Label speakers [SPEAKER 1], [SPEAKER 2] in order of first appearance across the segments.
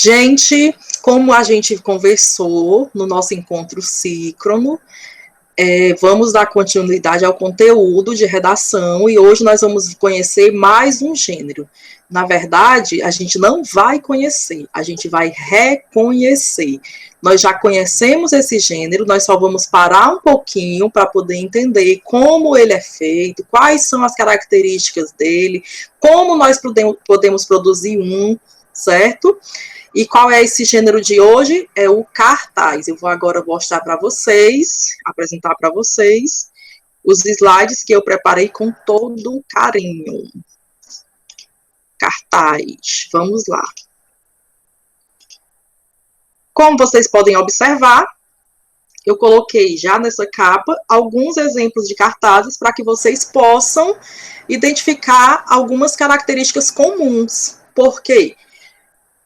[SPEAKER 1] Gente, como a gente conversou no nosso encontro síncrono, vamos dar continuidade ao conteúdo de redação e hoje nós vamos conhecer mais um gênero. Na verdade, a gente não vai conhecer, a gente vai reconhecer. Nós já conhecemos esse gênero, nós só vamos parar um pouquinho para poder entender como ele é feito, quais são as características dele, como nós podemos produzir um, certo? E qual é esse gênero de hoje? É o cartaz. Eu vou agora mostrar para vocês, apresentar para vocês os slides que eu preparei com todo carinho. Cartaz. Vamos lá. Como vocês podem observar, eu coloquei já nessa capa alguns exemplos de cartazes para que vocês possam identificar algumas características comuns. Por quê?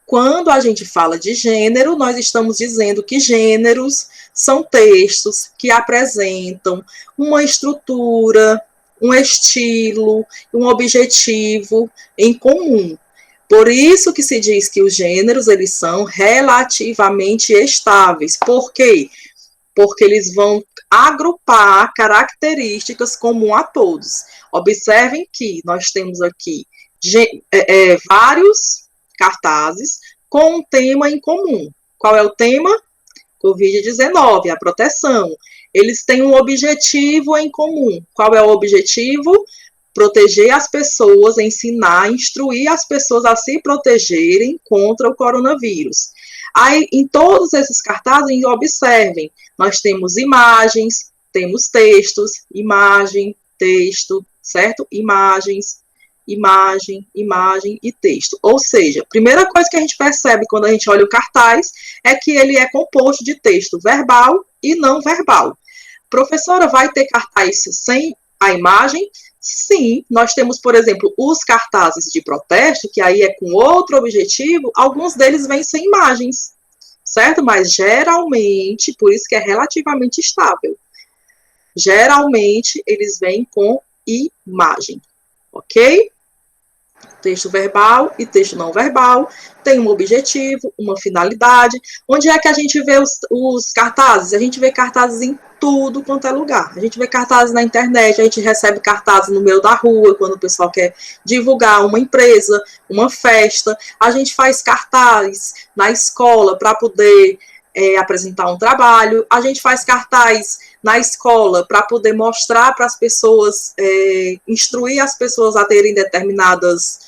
[SPEAKER 1] Quando a gente fala de gênero, nós estamos dizendo que gêneros são textos que apresentam uma estrutura, um estilo, um objetivo em comum. Por isso que se diz que os gêneros, eles são relativamente estáveis. Por quê? Porque eles vão agrupar características comuns a todos. Observem que nós temos aqui vários cartazes com um tema em comum. Qual é o tema? Covid-19, a proteção. Eles têm um objetivo em comum. Qual é o objetivo? Proteger as pessoas, ensinar, instruir as pessoas a se protegerem contra o coronavírus. Aí, em todos esses cartazes, observem, nós temos imagens, temos textos, imagem, texto, certo? Imagens, imagem, imagem e texto. Ou seja, a primeira coisa que a gente percebe quando a gente olha o cartaz é que ele é composto de texto verbal e não verbal. Professora, vai ter cartaz sem a imagem? Sim, nós temos, por exemplo, os cartazes de protesto, que aí é com outro objetivo, alguns deles vêm sem imagens, certo? Mas geralmente, por isso que é relativamente estável, geralmente eles vêm com imagem, ok? Texto verbal e texto não verbal, tem um objetivo, uma finalidade. Onde é que a gente vê os cartazes? A gente vê cartazes em tudo quanto é lugar. A gente vê cartazes na internet, a gente recebe cartazes no meio da rua, quando o pessoal quer divulgar uma empresa, uma festa. A gente faz cartaz na escola para poder apresentar um trabalho. A gente faz cartaz na escola para poder mostrar para as pessoas, instruir as pessoas a terem determinados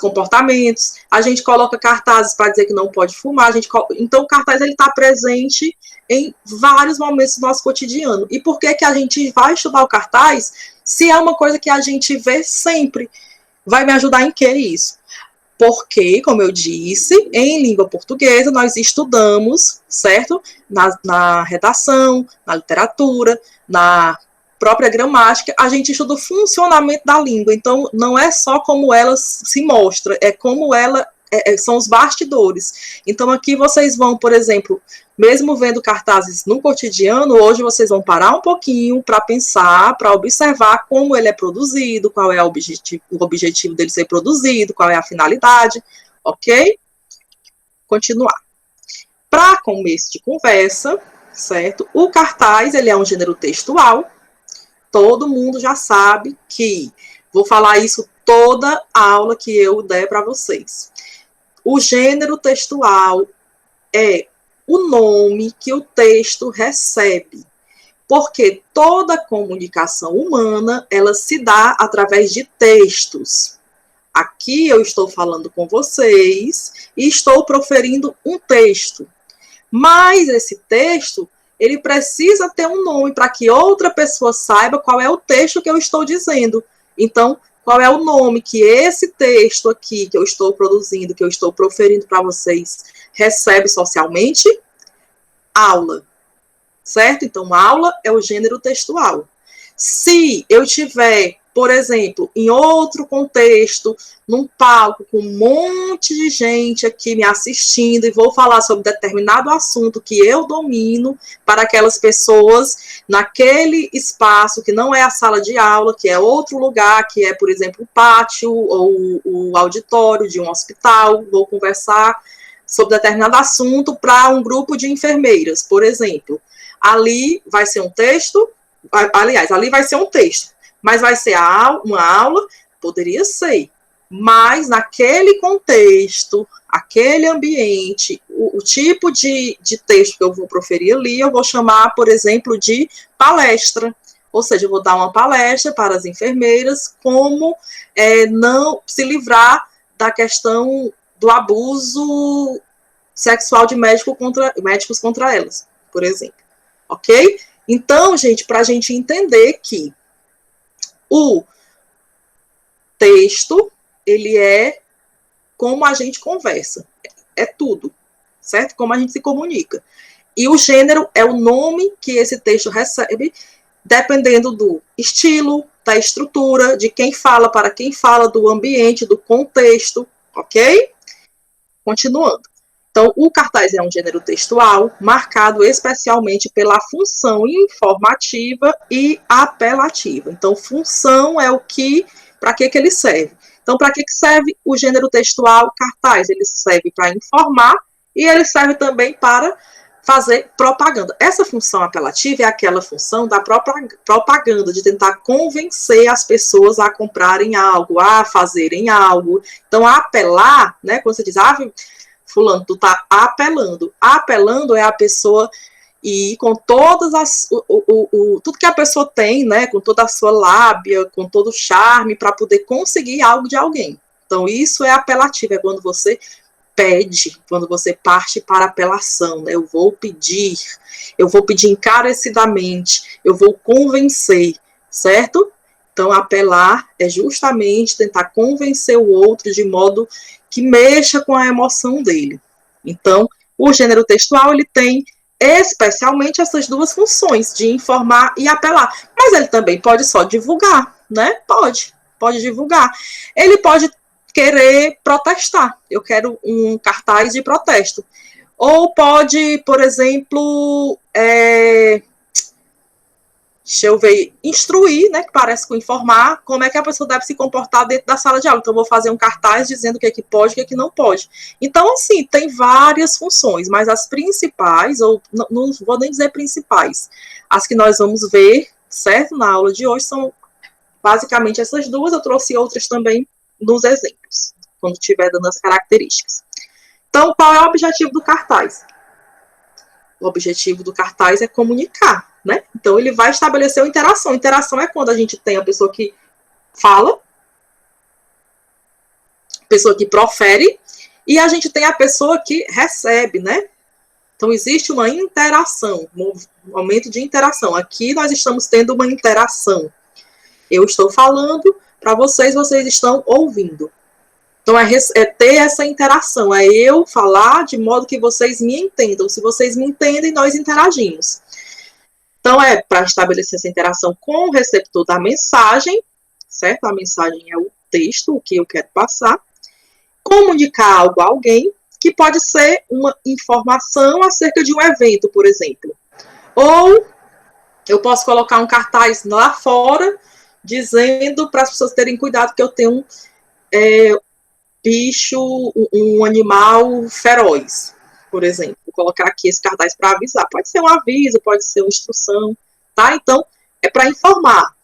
[SPEAKER 1] comportamentos. A gente coloca cartazes para dizer que não pode fumar. Então, o cartaz está presente em vários momentos do nosso cotidiano. E por que que a gente vai estudar o cartaz se é uma coisa que a gente vê sempre? Vai me ajudar em que isso? Porque, como eu disse, em língua portuguesa, nós estudamos, certo? Na redação, na literatura, na própria gramática, a gente estuda o funcionamento da língua. Então, não é só como ela se mostra, é como ela são os bastidores. Então, aqui vocês vão, por exemplo, mesmo vendo cartazes no cotidiano, hoje vocês vão parar um pouquinho para pensar, para observar como ele é produzido, qual é o objetivo dele ser produzido, qual é a finalidade, ok? Continuar. Para começo de conversa, certo? O cartaz, ele é um gênero textual. Todo mundo já sabe que vou falar isso toda aula que eu der para vocês. O gênero textual é o nome que o texto recebe, porque toda comunicação humana, ela se dá através de textos. Aqui eu estou falando com vocês e estou proferindo um texto, mas esse texto, ele precisa ter um nome para que outra pessoa saiba qual é o texto que eu estou dizendo. Então, qual é o nome que esse texto aqui que eu estou produzindo, que eu estou proferindo para vocês, recebe socialmente? Aula, certo? Então, aula é o gênero textual. Se eu estiver por exemplo, em outro contexto, num palco com um monte de gente aqui me assistindo e vou falar sobre determinado assunto que eu domino para aquelas pessoas naquele espaço que não é a sala de aula, que é outro lugar, que é, por exemplo, o pátio ou o auditório de um hospital, vou conversar sobre determinado assunto para um grupo de enfermeiras, por exemplo. Ali vai ser um texto, aliás, ali vai ser um texto, mas vai ser uma aula, poderia ser, mas naquele contexto, aquele ambiente, o tipo de texto que eu vou proferir ali, eu vou chamar, por exemplo, de palestra. Ou seja, eu vou dar uma palestra para as enfermeiras como não se livrar da questão do abuso sexual de médicos contra elas, por exemplo. Ok? Então, gente, para a gente entender que o texto, ele é como a gente conversa. É tudo, certo? Como a gente se comunica. E o gênero é o nome que esse texto recebe, dependendo do estilo, da estrutura, de quem fala, para quem fala, do ambiente, do contexto, ok? Continuando. Então, o cartaz é um gênero textual marcado especialmente pela função informativa e apelativa. Então, função é o que, para que ele serve? Então, para que serve o gênero textual cartaz? Ele serve para informar e ele serve também para fazer propaganda. Essa função apelativa é aquela função da propaganda, de tentar convencer as pessoas a comprarem algo, a fazerem algo. Então, apelar, né, quando você diz, fulano, tu tá apelando. Apelando é a pessoa ir com todas as... tudo que a pessoa tem, né? Com toda a sua lábia, com todo o charme, para poder conseguir algo de alguém. Então, isso é apelativo, é quando você pede, quando você parte para apelação, né? Eu vou pedir encarecidamente, eu vou convencer, certo? Então, apelar é justamente tentar convencer o outro de modo que mexa com a emoção dele. Então, o gênero textual, ele tem especialmente essas duas funções, de informar e apelar. Mas ele também pode só divulgar, né? Pode divulgar. Ele pode querer protestar. Eu quero um cartaz de protesto. Ou pode, por exemplo, deixa eu ver, instruir, né, que parece com informar, como é que a pessoa deve se comportar dentro da sala de aula. Então, eu vou fazer um cartaz dizendo o que é que pode e o que é que não pode. Então, assim, tem várias funções, mas as principais, ou não vou nem dizer principais, as que nós vamos ver, certo, na aula de hoje, são basicamente essas duas. Eu trouxe outras também nos exemplos, quando estiver dando as características. Então, qual é o objetivo do cartaz? O objetivo do cartaz é comunicar, né? Então, ele vai estabelecer uma interação. Interação é quando a gente tem a pessoa que fala, a pessoa que profere, e a gente tem a pessoa que recebe, né? Então, existe uma interação, um momento de interação. Aqui nós estamos tendo uma interação. Eu estou falando para vocês, vocês estão ouvindo. Então, é ter essa interação, é eu falar de modo que vocês me entendam. Se vocês me entendem, nós interagimos. Então, é para estabelecer essa interação com o receptor da mensagem, certo? A mensagem é o texto, o que eu quero passar. Comunicar algo a alguém, que pode ser uma informação acerca de um evento, por exemplo. Ou eu posso colocar um cartaz lá fora, dizendo para as pessoas terem cuidado que eu tenho bicho, um animal feroz, por exemplo. Vou colocar aqui esse cartaz para avisar. Pode ser um aviso, pode ser uma instrução, tá? Então, é para informar.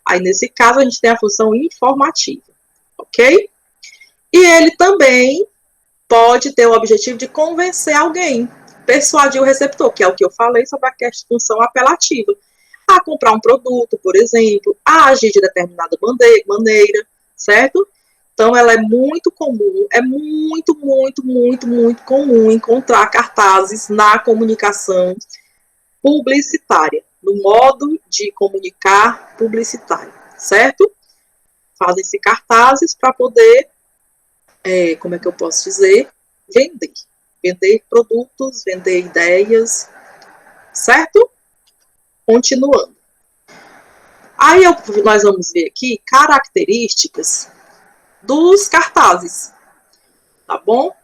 [SPEAKER 1] Aí, nesse caso, a gente tem a função informativa, ok? E ele também pode ter o objetivo de convencer alguém, persuadir o receptor, que é o que eu falei sobre a função apelativa, a comprar um produto, por exemplo, a agir de determinada maneira, certo? Então, ela é muito comum, é muito, muito, muito, muito comum encontrar cartazes na comunicação publicitária, no modo de comunicar publicitário, certo? Fazem-se cartazes para poder, como é que eu posso dizer, vender produtos, vender ideias, certo? Continuando. Aí nós vamos ver aqui características dos cartazes, tá bom?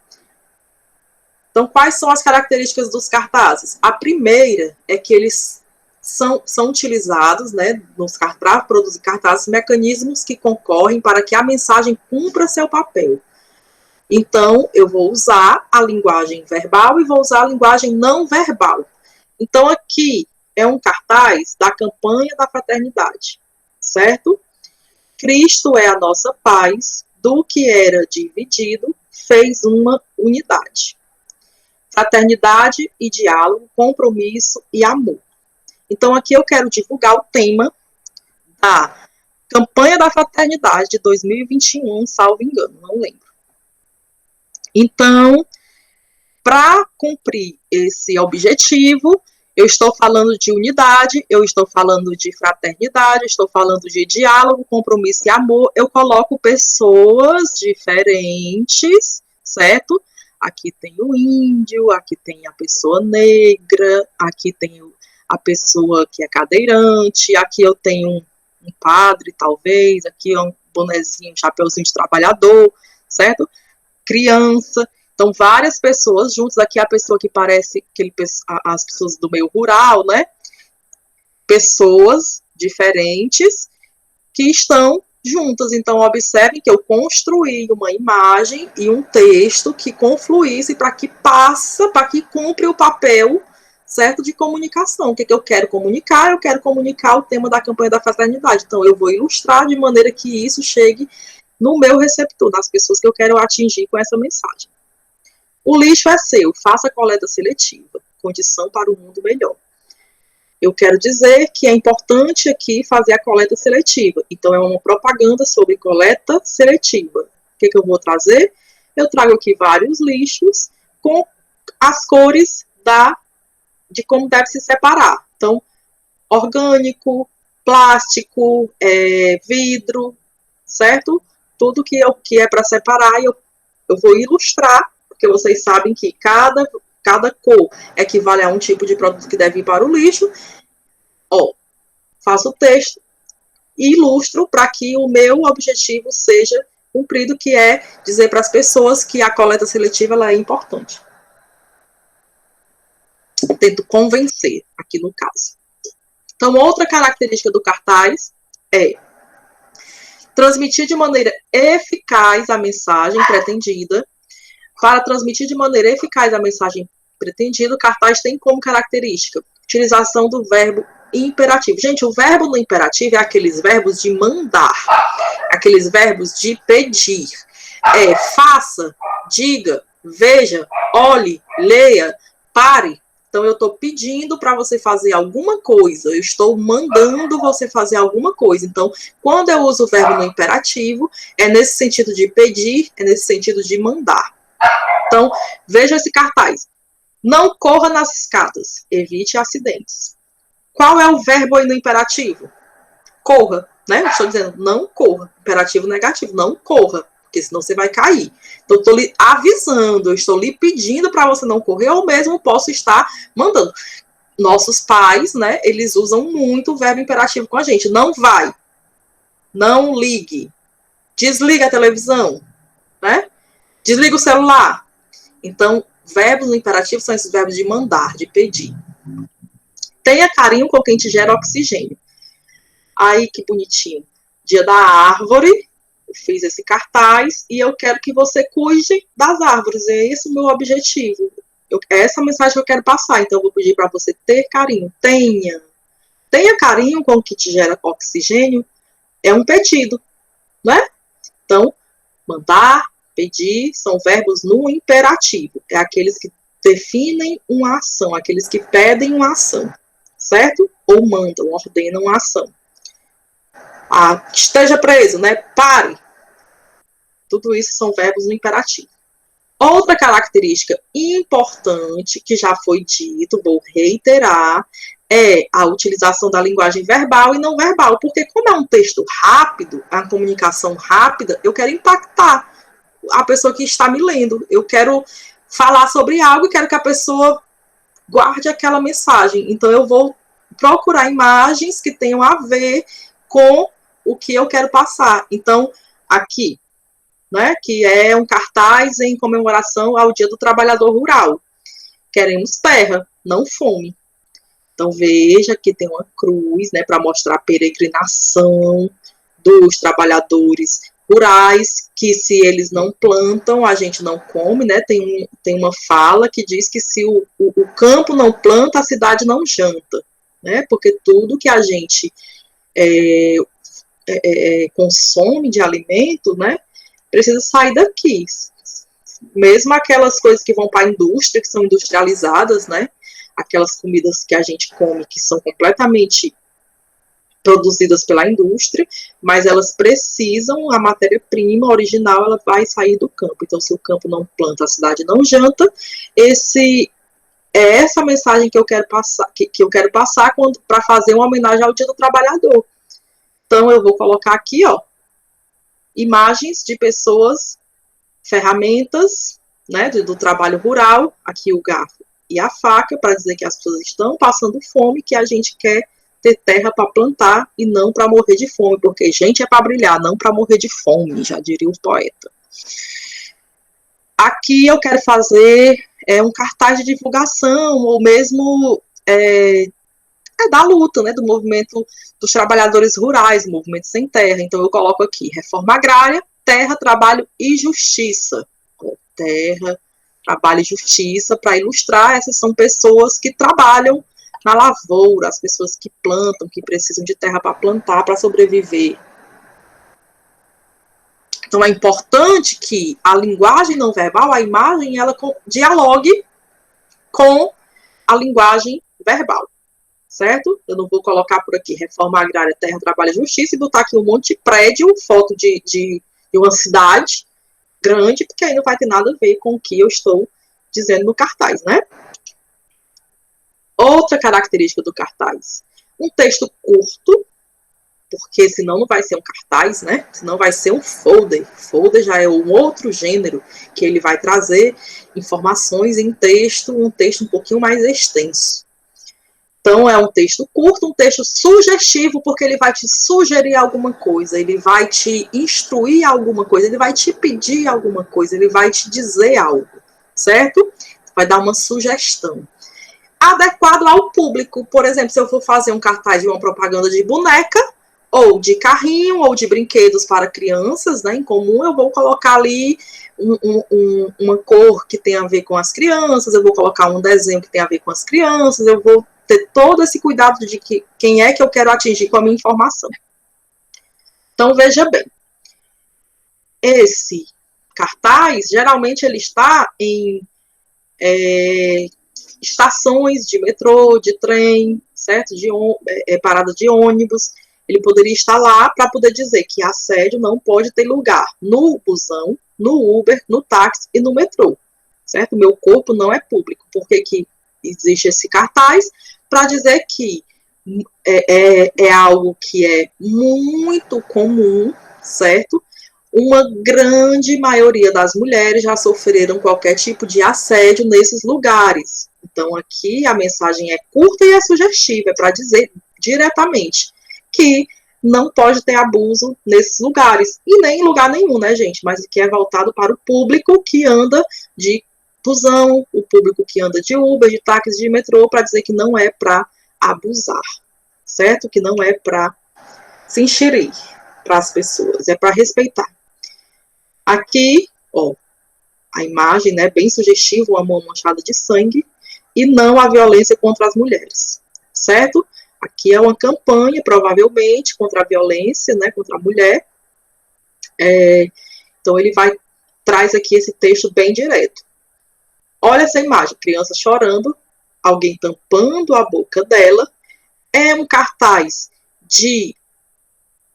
[SPEAKER 1] Então, quais são as características dos cartazes? A primeira é que eles são utilizados, né, para produzir cartazes, mecanismos que concorrem para que a mensagem cumpra seu papel. Então, eu vou usar a linguagem verbal e vou usar a linguagem não verbal. Então, aqui é um cartaz da campanha da fraternidade, certo? Cristo é a nossa paz, do que era dividido, fez uma unidade. Fraternidade e diálogo, compromisso e amor. Então, aqui eu quero divulgar o tema da campanha da fraternidade de 2021, salvo engano, não lembro. Então, para cumprir esse objetivo, eu estou falando de unidade, eu estou falando de fraternidade, eu estou falando de diálogo, compromisso e amor. Eu coloco pessoas diferentes, certo? Aqui tem o índio, aqui tem a pessoa negra, aqui tem a pessoa que é cadeirante, aqui eu tenho um padre, talvez, aqui é um bonezinho, um chapeuzinho de trabalhador, certo? Criança. Então, várias pessoas juntas. Aqui a pessoa que parece as pessoas do meio rural, né? Pessoas diferentes que estão juntas. Então, observem que eu construí uma imagem e um texto que confluísse para que cumpra o papel, certo, de comunicação. O que eu quero comunicar? Eu quero comunicar o tema da campanha da fraternidade. Então, eu vou ilustrar de maneira que isso chegue no meu receptor, nas pessoas que eu quero atingir com essa mensagem. O lixo é seu, faça coleta seletiva, condição para um mundo melhor. Eu quero dizer que é importante aqui fazer a coleta seletiva. Então, é uma propaganda sobre coleta seletiva. O que eu vou trazer? Eu trago aqui vários lixos com as cores de como deve se separar. Então, orgânico, plástico, vidro, certo? Tudo que é para separar, eu vou ilustrar, porque vocês sabem que cada cor equivale a um tipo de produto que deve ir para o lixo. Faço o texto e ilustro para que o meu objetivo seja cumprido, que é dizer para as pessoas que a coleta seletiva ela é importante. Eu tento convencer, aqui no caso. Então, outra característica do cartaz é transmitir de maneira eficaz a mensagem pretendida. Para transmitir de maneira eficaz a mensagem pretendida, o cartaz tem como característica utilização do verbo imperativo. Gente, o verbo no imperativo é aqueles verbos de mandar, aqueles verbos de pedir. Faça, diga, veja, olhe, leia, pare. Então, eu estou pedindo para você fazer alguma coisa, eu estou mandando você fazer alguma coisa. Então, quando eu uso o verbo no imperativo, é nesse sentido de pedir, é nesse sentido de mandar. Então, veja esse cartaz. Não corra nas escadas, evite acidentes. Qual é o verbo aí no imperativo? Corra, né? Eu estou dizendo não corra. Imperativo negativo, não corra, porque senão você vai cair. Então, eu estou lhe avisando, eu estou lhe pedindo para você não correr, ou mesmo posso estar mandando. Nossos pais, né, eles usam muito o verbo imperativo com a gente. Não vai, não ligue, desliga a televisão, né? Desliga o celular. Então, verbos no imperativo são esses verbos de mandar, de pedir. Tenha carinho com quem te gera oxigênio. Aí, que bonitinho. Dia da árvore, eu fiz esse cartaz e eu quero que você cuide das árvores. É esse o meu objetivo. É essa mensagem que eu quero passar. Então, eu vou pedir para você ter carinho. Tenha carinho com o que te gera oxigênio. É um pedido, né? Então, mandar, pedir, são verbos no imperativo. É aqueles que definem uma ação, aqueles que pedem uma ação, certo? Ou mandam, ordenam uma ação. Esteja preso, né? Pare. Tudo isso são verbos no imperativo. Outra característica importante, que já foi dito, vou reiterar, é a utilização da linguagem verbal e não verbal. Porque como é um texto rápido, a comunicação rápida, eu quero impactar a pessoa que está me lendo. Eu quero falar sobre algo e quero que a pessoa guarde aquela mensagem. Então, eu vou procurar imagens que tenham a ver com o que eu quero passar. Então, aqui, né, que é um cartaz em comemoração ao Dia do Trabalhador Rural. Queremos terra, não fome. Então, veja que tem uma cruz, né, para mostrar a peregrinação dos trabalhadores rurais, que se eles não plantam, a gente não come, né? Tem uma fala que diz que se o campo não planta, a cidade não janta, né? Porque tudo que a gente consome de alimento, né, precisa sair daqui. Mesmo aquelas coisas que vão para a indústria, que são industrializadas, né? Aquelas comidas que a gente come que são completamente produzidas pela indústria, mas elas precisam, a matéria-prima original, ela vai sair do campo. Então, se o campo não planta, a cidade não janta. É essa mensagem que eu quero passar, que eu quero passar para fazer uma homenagem ao Dia do Trabalhador. Então, eu vou colocar aqui, ó, imagens de pessoas, ferramentas, né, do trabalho rural, aqui o garfo e a faca, para dizer que as pessoas estão passando fome, que a gente quer ter terra para plantar e não para morrer de fome, porque gente é para brilhar, não para morrer de fome, já diria o poeta. Aqui eu quero fazer um cartaz de divulgação, ou mesmo da luta, né, do movimento dos trabalhadores rurais, movimento sem terra. Então eu coloco aqui, reforma agrária, terra, trabalho e justiça. Terra, trabalho e justiça, para ilustrar, essas são pessoas que trabalham na lavoura, as pessoas que plantam, que precisam de terra para plantar, para sobreviver. Então é importante que a linguagem não verbal, a imagem, ela dialogue com a linguagem verbal, certo? Eu não vou colocar por aqui reforma agrária, terra, trabalho e justiça e botar aqui um monte de prédio, foto de uma cidade grande, porque aí não vai ter nada a ver com o que eu estou dizendo no cartaz, né? Outra característica do cartaz, um texto curto, porque senão não vai ser um cartaz, né? Senão vai ser um folder. Folder já é um outro gênero, que ele vai trazer informações em texto, um texto um pouquinho mais extenso. Então, é um texto curto, um texto sugestivo, porque ele vai te sugerir alguma coisa, ele vai te instruir alguma coisa, ele vai te pedir alguma coisa, ele vai te dizer algo, certo? Vai dar uma sugestão. Adequado ao público. Por exemplo, se eu for fazer um cartaz de uma propaganda de boneca, ou de carrinho, ou de brinquedos para crianças, né, em comum, eu vou colocar ali uma cor que tem a ver com as crianças, eu vou colocar um desenho que tem a ver com as crianças, eu vou ter todo esse cuidado de quem é que eu quero atingir com a minha informação. Então, veja bem, esse cartaz, geralmente ele está em estações de metrô, de trem, certo? Parada de ônibus. Ele poderia estar lá para poder dizer que assédio não pode ter lugar no busão, no Uber, no táxi e no metrô, certo? Meu corpo não é público. Por que existe esse cartaz? Para dizer que é algo que é muito comum, certo? Uma grande maioria das mulheres já sofreram qualquer tipo de assédio nesses lugares. Então, aqui a mensagem é curta e é sugestiva, é para dizer diretamente que não pode ter abuso nesses lugares, e nem em lugar nenhum, né, gente? Mas que é voltado para o público que anda de busão, o público que anda de Uber, de táxi, de metrô, para dizer que não é para abusar, certo? Que não é para se enxerir para as pessoas, é para respeitar. Aqui, ó, a imagem, né, bem sugestiva, uma mão manchada de sangue, e não a violência contra as mulheres, certo? Aqui é uma campanha, provavelmente, contra a violência, né, contra a mulher. Então, ele traz aqui esse texto bem direto. Olha essa imagem, criança chorando, alguém tampando a boca dela. É um cartaz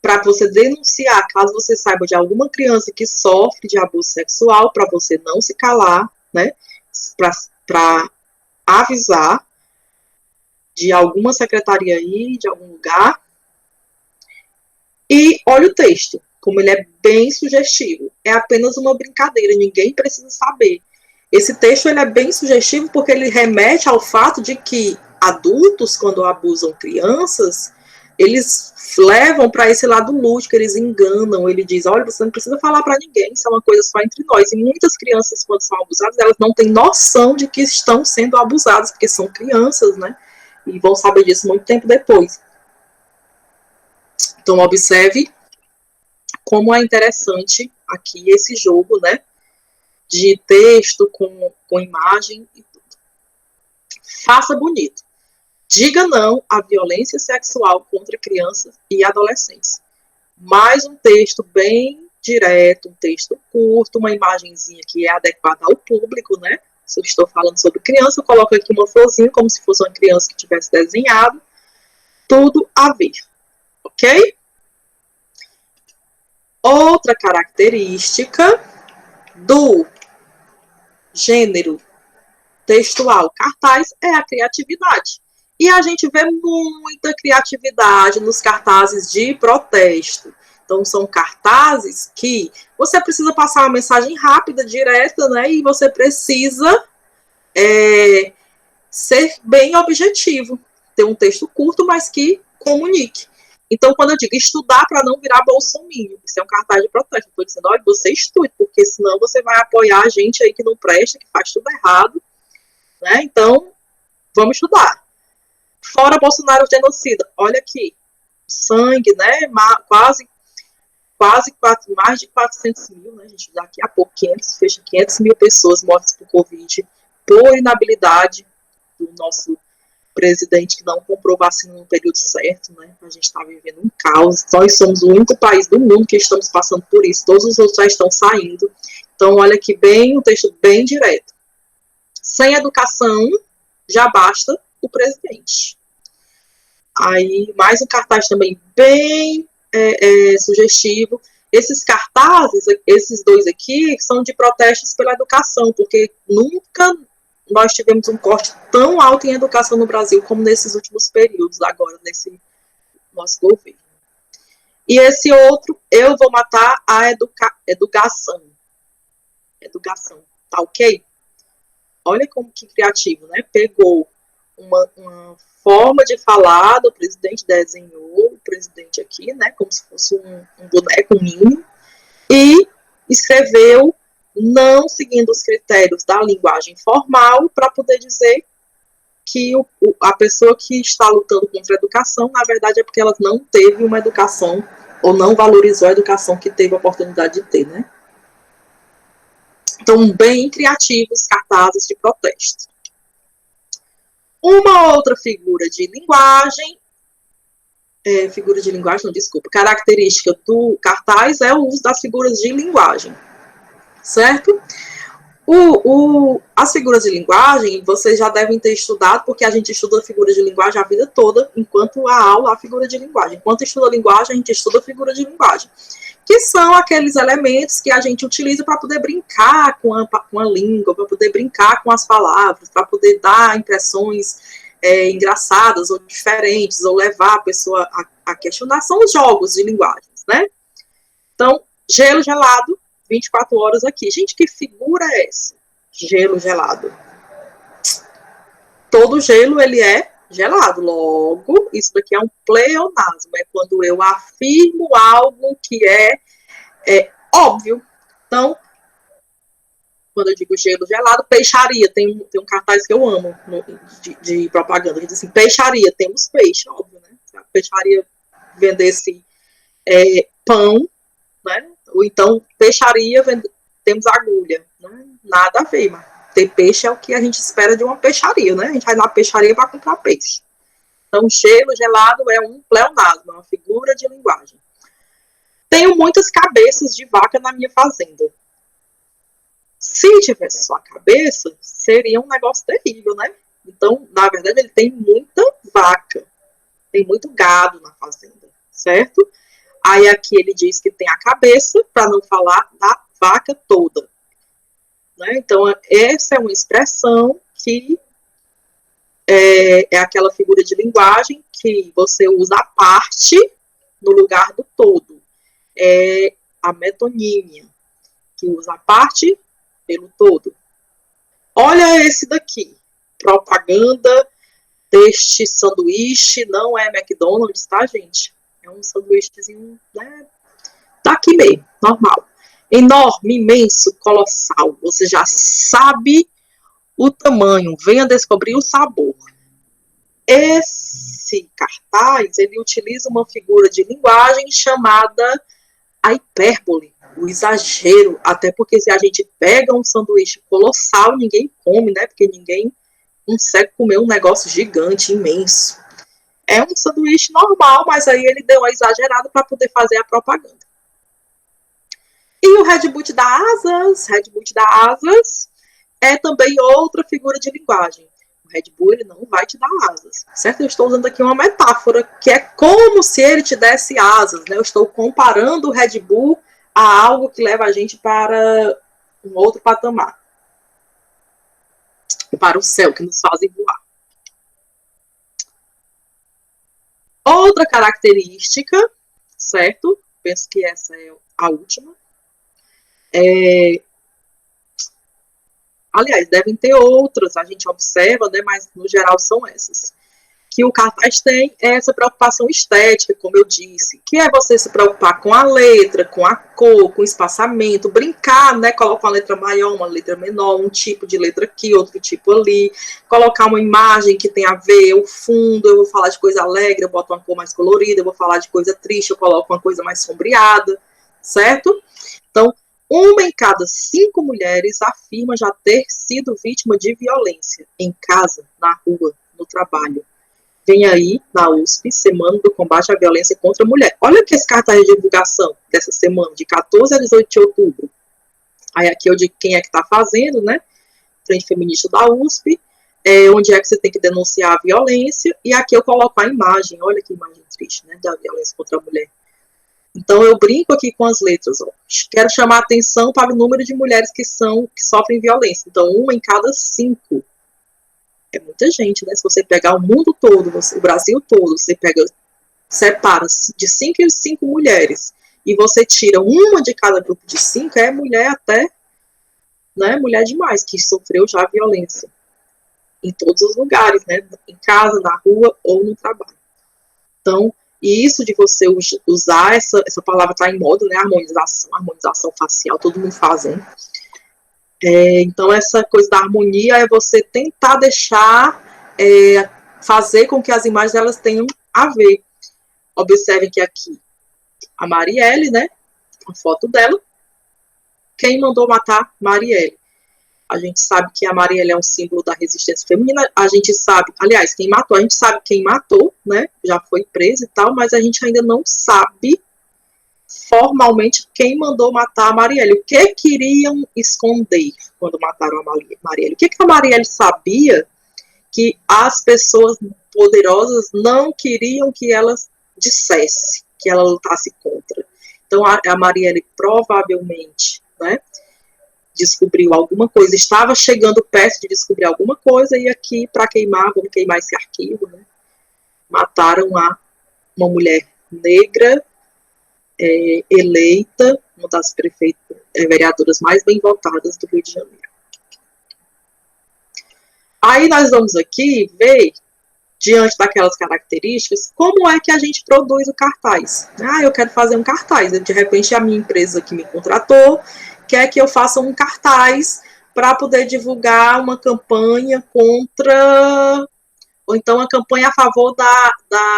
[SPEAKER 1] para você denunciar, caso você saiba de alguma criança que sofre de abuso sexual, para você não se calar, né? Para avisar de alguma secretaria aí, de algum lugar. E olha o texto, como ele é bem sugestivo. É apenas uma brincadeira, ninguém precisa saber. Esse texto ele é bem sugestivo porque ele remete ao fato de que adultos, quando abusam crianças, eles levam para esse lado lúdico, eles enganam, ele diz, olha, você não precisa falar para ninguém, isso é uma coisa só entre nós. E muitas crianças, quando são abusadas, elas não têm noção de que estão sendo abusadas, porque são crianças, né? E vão saber disso muito tempo depois. Então, observe como é interessante aqui esse jogo, né? De texto com imagem e tudo. Faça bonito. Diga não à violência sexual contra crianças e adolescentes. Mais um texto bem direto, um texto curto, uma imagenzinha que é adequada ao público, né? Se eu estou falando sobre criança, eu coloco aqui uma florzinha, como se fosse uma criança que tivesse desenhado. Tudo a ver, ok? Outra característica do gênero textual cartaz é a criatividade. E a gente vê muita criatividade nos cartazes de protesto. Então, são cartazes que você precisa passar uma mensagem rápida, direta, né? E você precisa ser bem objetivo. Ter um texto curto, mas que comunique. Então, quando eu digo estudar para não virar bolsominion, isso é um cartaz de protesto. Eu estou dizendo, olha, você estude, porque senão você vai apoiar a gente aí que não presta, que faz tudo errado. Né? Então, vamos estudar. Fora Bolsonaro genocida. Olha aqui. Sangue, né? Quase mais de 400 mil, né? A gente daqui a pouco 500 mil pessoas mortas por Covid, por inabilidade do nosso presidente que não comprou vacina no período certo, né? A gente está vivendo um caos. Nós somos o único país do mundo que estamos passando por isso. Todos os outros já estão saindo. Então, olha aqui bem, um texto bem direto. Sem educação, já basta o presidente. Aí, mais um cartaz também bem sugestivo. Esses cartazes, esses dois aqui, são de protestos pela educação, porque nunca nós tivemos um corte tão alto em educação no Brasil como nesses últimos períodos, agora, nesse nosso governo. E esse outro, eu vou matar a educação. Educação, tá ok? Olha como que criativo, né? Pegou uma forma de falar do presidente, desenhou o presidente aqui, né? Como se fosse um boneco, um ninho, e escreveu não seguindo os critérios da linguagem formal para poder dizer que a pessoa que está lutando contra a educação, na verdade, é porque ela não teve uma educação ou não valorizou a educação que teve a oportunidade de ter, né? Então, bem criativos cartazes de protesto. Uma outra figura de linguagem, característica do cartaz é o uso das figuras de linguagem, certo? As figuras de linguagem, vocês já devem ter estudado, porque a gente estuda figura de linguagem a vida toda, enquanto a aula, a figura de linguagem. Enquanto estuda a linguagem, a gente estuda a figura de linguagem, que são aqueles elementos que a gente utiliza para poder brincar com a língua, para poder brincar com as palavras, para poder dar impressões engraçadas ou diferentes, ou levar a pessoa a questionar. São os jogos de linguagens, né? Então, gelo gelado, 24 horas aqui. Gente, que figura é essa? Gelo gelado. Todo gelo, ele é gelado. Logo, isso daqui é um pleonasmo. É quando eu afirmo algo que é óbvio. Então, quando eu digo gelo gelado, peixaria. Tem um cartaz que eu amo de propaganda. Que diz assim, peixaria, temos peixe, óbvio, né? Se a peixaria vendesse pão, né? Ou então, peixaria, temos agulha. Né? Nada a ver, mas ter peixe é o que a gente espera de uma peixaria, né? A gente vai na peixaria para comprar peixe. Então, gelo gelado é um pleonasmo, é uma figura de linguagem. Tenho muitas cabeças de vaca na minha fazenda. Se tivesse só a cabeça, seria um negócio terrível, né? Então, na verdade, ele tem muita vaca, tem muito gado na fazenda, certo? Aí aqui ele diz que tem a cabeça, para não falar da vaca toda. Né? Então, essa é uma expressão que é aquela figura de linguagem que você usa a parte no lugar do todo. É a metonímia, que usa a parte pelo todo. Olha esse daqui, propaganda deste sanduíche, não é McDonald's, tá, gente? É um sanduíchezinho, né, daqui mesmo, normal. Enorme, imenso, colossal. Você já sabe o tamanho, venha descobrir o sabor. Esse cartaz, ele utiliza uma figura de linguagem chamada a hipérbole, o exagero, até porque se a gente pega um sanduíche colossal, ninguém come, né? Porque ninguém consegue comer um negócio gigante, imenso. É um sanduíche normal, mas aí ele deu uma exagerada para poder fazer a propaganda. E o Red Bull da Asas, é também outra figura de linguagem. O Red Bull ele não vai te dar asas, certo? Eu estou usando aqui uma metáfora que é como se ele te desse asas, né? Eu estou comparando o Red Bull a algo que leva a gente para um outro patamar, para o céu, que nos fazem voar. Outra característica, certo? Penso que essa é a última. Aliás, devem ter outras, a gente observa, né, mas no geral são essas. Que o cartaz tem é essa preocupação estética, como eu disse, que é você se preocupar com a letra, com a cor, com o espaçamento, brincar, né, colocar uma letra maior, uma letra menor, um tipo de letra aqui, outro tipo ali, colocar uma imagem que tem a ver, o fundo, eu vou falar de coisa alegre, eu boto uma cor mais colorida, eu vou falar de coisa triste, eu coloco uma coisa mais sombreada, certo? Então, 1 em cada 5 mulheres afirma já ter sido vítima de violência em casa, na rua, no trabalho. Vem aí, na USP, Semana do Combate à Violência contra a Mulher. Olha que esse cartaz de divulgação dessa semana, de 14 a 18 de outubro. Aí aqui eu digo quem é que está fazendo, né? Frente Feminista da USP, onde é que você tem que denunciar a violência, e aqui eu coloco a imagem, olha que imagem triste, né? Da violência contra a mulher. Então eu brinco aqui com as letras, ó. Quero chamar a atenção para o número de mulheres que sofrem violência. Então, 1 em cada 5. É muita gente, né? Se você pegar o mundo todo, o Brasil todo, você separa de 5 em 5 mulheres e você tira uma de cada grupo de 5, é mulher até, né? Mulher demais, que sofreu já violência em todos os lugares, né? Em casa, na rua ou no trabalho. Então, isso de você usar essa palavra está em moda, né? Harmonização facial, todo mundo faz, hein? Então, essa coisa da harmonia é você tentar deixar, fazer com que as imagens elas tenham a ver. Observem que aqui a Marielle, né? A foto dela. Quem mandou matar Marielle? A gente sabe que a Marielle é um símbolo da resistência feminina. A gente sabe, aliás, quem matou, a gente sabe quem matou, né? Já foi preso e tal, mas a gente ainda não sabe formalmente quem mandou matar a Marielle. O que queriam esconder quando mataram a Marielle? O que a Marielle sabia que as pessoas poderosas não queriam que ela dissesse, que ela lutasse contra? Então, a Marielle provavelmente, né, descobriu alguma coisa, estava chegando perto de descobrir alguma coisa, e aqui, para queimar, vamos queimar esse arquivo, né, mataram uma mulher negra, eleita, uma das vereadoras mais bem votadas do Rio de Janeiro. Aí nós vamos aqui ver, diante daquelas características, como é que a gente produz o cartaz. Eu quero fazer um cartaz. De repente, a minha empresa que me contratou quer que eu faça um cartaz para poder divulgar uma campanha contra, ou então uma campanha a favor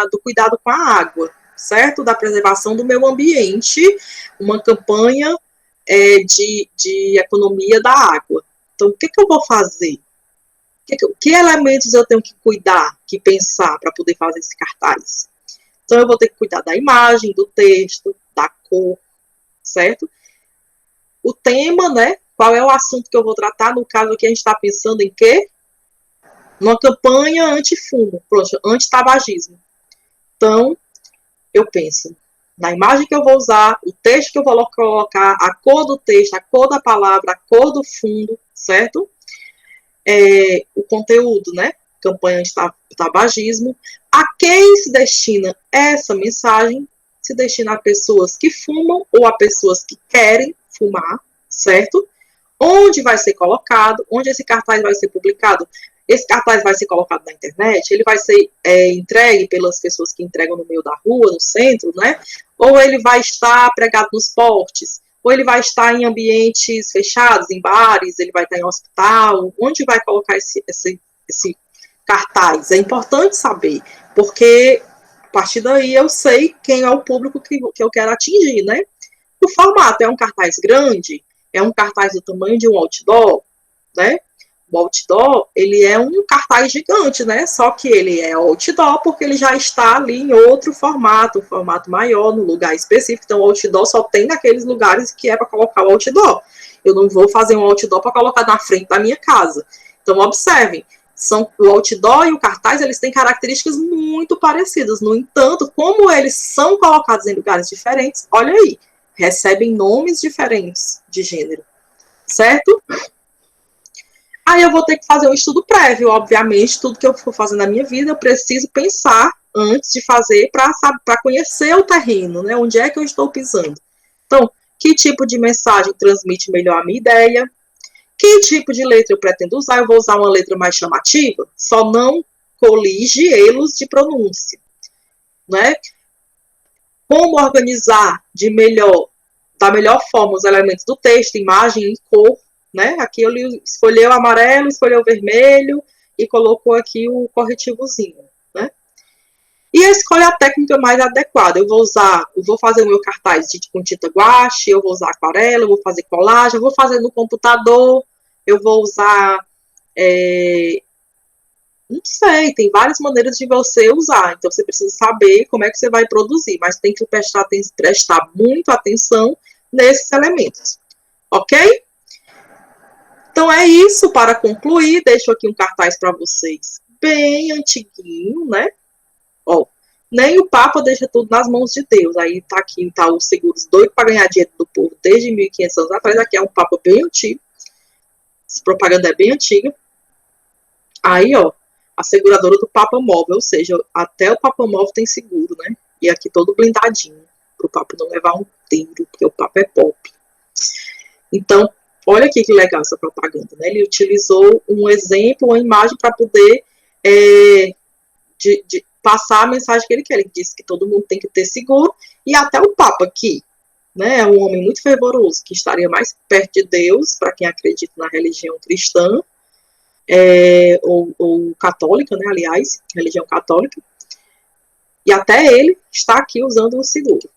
[SPEAKER 1] do cuidado com a água, certo? Da preservação do meio ambiente, uma campanha de economia da água. Então, o que eu vou fazer? Que elementos eu tenho que cuidar, que pensar para poder fazer esse cartaz? Então, eu vou ter que cuidar da imagem, do texto, da cor, certo? O tema, né? Qual é o assunto que eu vou tratar? No caso aqui, a gente está pensando em quê? Numa campanha anti-fumo, anti-tabagismo. Então, eu penso na imagem que eu vou usar, o texto que eu vou colocar, a cor do texto, a cor da palavra, a cor do fundo, certo? O conteúdo, né? Campanha anti-tabagismo. A quem se destina essa mensagem? Se destina a pessoas que fumam ou a pessoas que querem fumar, certo? Onde vai ser colocado? Onde esse cartaz vai ser publicado? esse cartaz vai ser colocado na internet, ele vai ser entregue pelas pessoas que entregam no meio da rua, no centro, né? Ou ele vai estar pregado nos portes, ou ele vai estar em ambientes fechados, em bares, ele vai estar em hospital, onde vai colocar esse cartaz? É importante saber, porque a partir daí eu sei quem é o público que eu quero atingir, né? O formato é um cartaz grande, é um cartaz do tamanho de um outdoor, né? O outdoor, ele é um cartaz gigante, né? Só que ele é outdoor porque ele já está ali em outro formato, um formato maior, no lugar específico. Então, o outdoor só tem naqueles lugares que é para colocar o outdoor. Eu não vou fazer um outdoor para colocar na frente da minha casa. Então, observem, o outdoor e o cartaz, eles têm características muito parecidas. No entanto, como eles são colocados em lugares diferentes, olha aí, recebem nomes diferentes de gênero, certo? Aí eu vou ter que fazer um estudo prévio, obviamente, tudo que eu for fazer na minha vida, eu preciso pensar antes de fazer para conhecer o terreno, né? Onde é que eu estou pisando. Então, que tipo de mensagem transmite melhor a minha ideia? Que tipo de letra eu pretendo usar? Eu vou usar uma letra mais chamativa? Só não colige erros de pronúncia, né? Como organizar da melhor forma os elementos do texto, imagem e cor, né? Aqui ele escolheu o amarelo, escolheu o vermelho e colocou aqui o corretivozinho, né? E a escolha técnica mais adequada. Eu vou fazer o meu cartaz com tinta guache, eu vou usar aquarela, eu vou fazer colagem, eu vou fazer no computador, eu vou usar não sei, tem várias maneiras de você usar, então você precisa saber como é que você vai produzir, mas tem que prestar muito atenção nesses elementos, ok? Então é isso, para concluir, deixo aqui um cartaz para vocês, bem antiguinho, né? Ó, nem o Papa deixa tudo nas mãos de Deus, aí tá aqui, tá os seguros doido para ganhar dinheiro do povo desde 1500 anos atrás, aqui é um Papa bem antigo, essa propaganda é bem antiga, aí ó, a seguradora do Papa Móvel, ou seja, até o Papa Móvel tem seguro, né? E aqui todo blindadinho, para o Papa não levar um tiro, porque o Papa é pop. Então, olha aqui que legal essa propaganda, né? Ele utilizou um exemplo, uma imagem para poder passar a mensagem que ele quer. Ele disse que todo mundo tem que ter seguro, e até o Papa aqui, né? É um homem muito fervoroso, que estaria mais perto de Deus, para quem acredita na religião cristã, ou católica, né, aliás, religião católica, e até ele está aqui usando o seguro,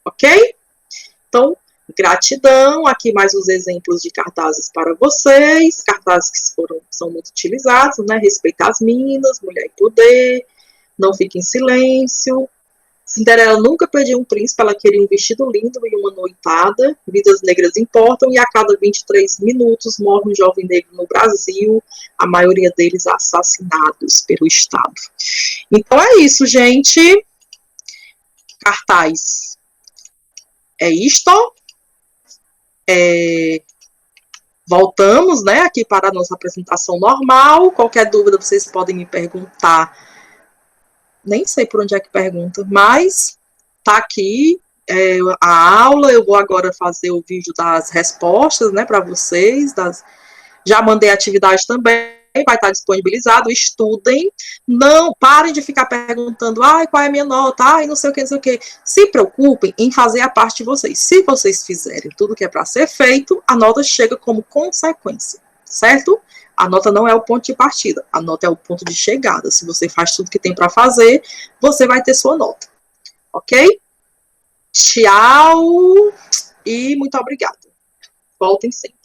[SPEAKER 1] ok? Então, gratidão, aqui mais os exemplos de cartazes para vocês, cartazes que são muito utilizados, né, respeitar as minas, mulher em poder, não fique em silêncio, Cinderela nunca pediu um príncipe, ela queria um vestido lindo e uma noitada. Vidas negras importam e a cada 23 minutos morre um jovem negro no Brasil, a maioria deles assassinados pelo Estado. Então é isso, gente. Cartaz. É isto. Voltamos, né, aqui para a nossa apresentação normal. Qualquer dúvida vocês podem me perguntar. Nem sei por onde é que pergunta, mas tá aqui a aula. Eu vou agora fazer o vídeo das respostas, né, para vocês. Já mandei a atividade também, vai estar disponibilizado. Estudem, não parem de ficar perguntando, qual é a minha nota, não sei o que, não sei o que. Se preocupem em fazer a parte de vocês. Se vocês fizerem tudo que é para ser feito, a nota chega como consequência, certo? A nota não é o ponto de partida, a nota é o ponto de chegada. Se você faz tudo que tem para fazer, você vai ter sua nota. Ok? Tchau e muito obrigada. Voltem sempre.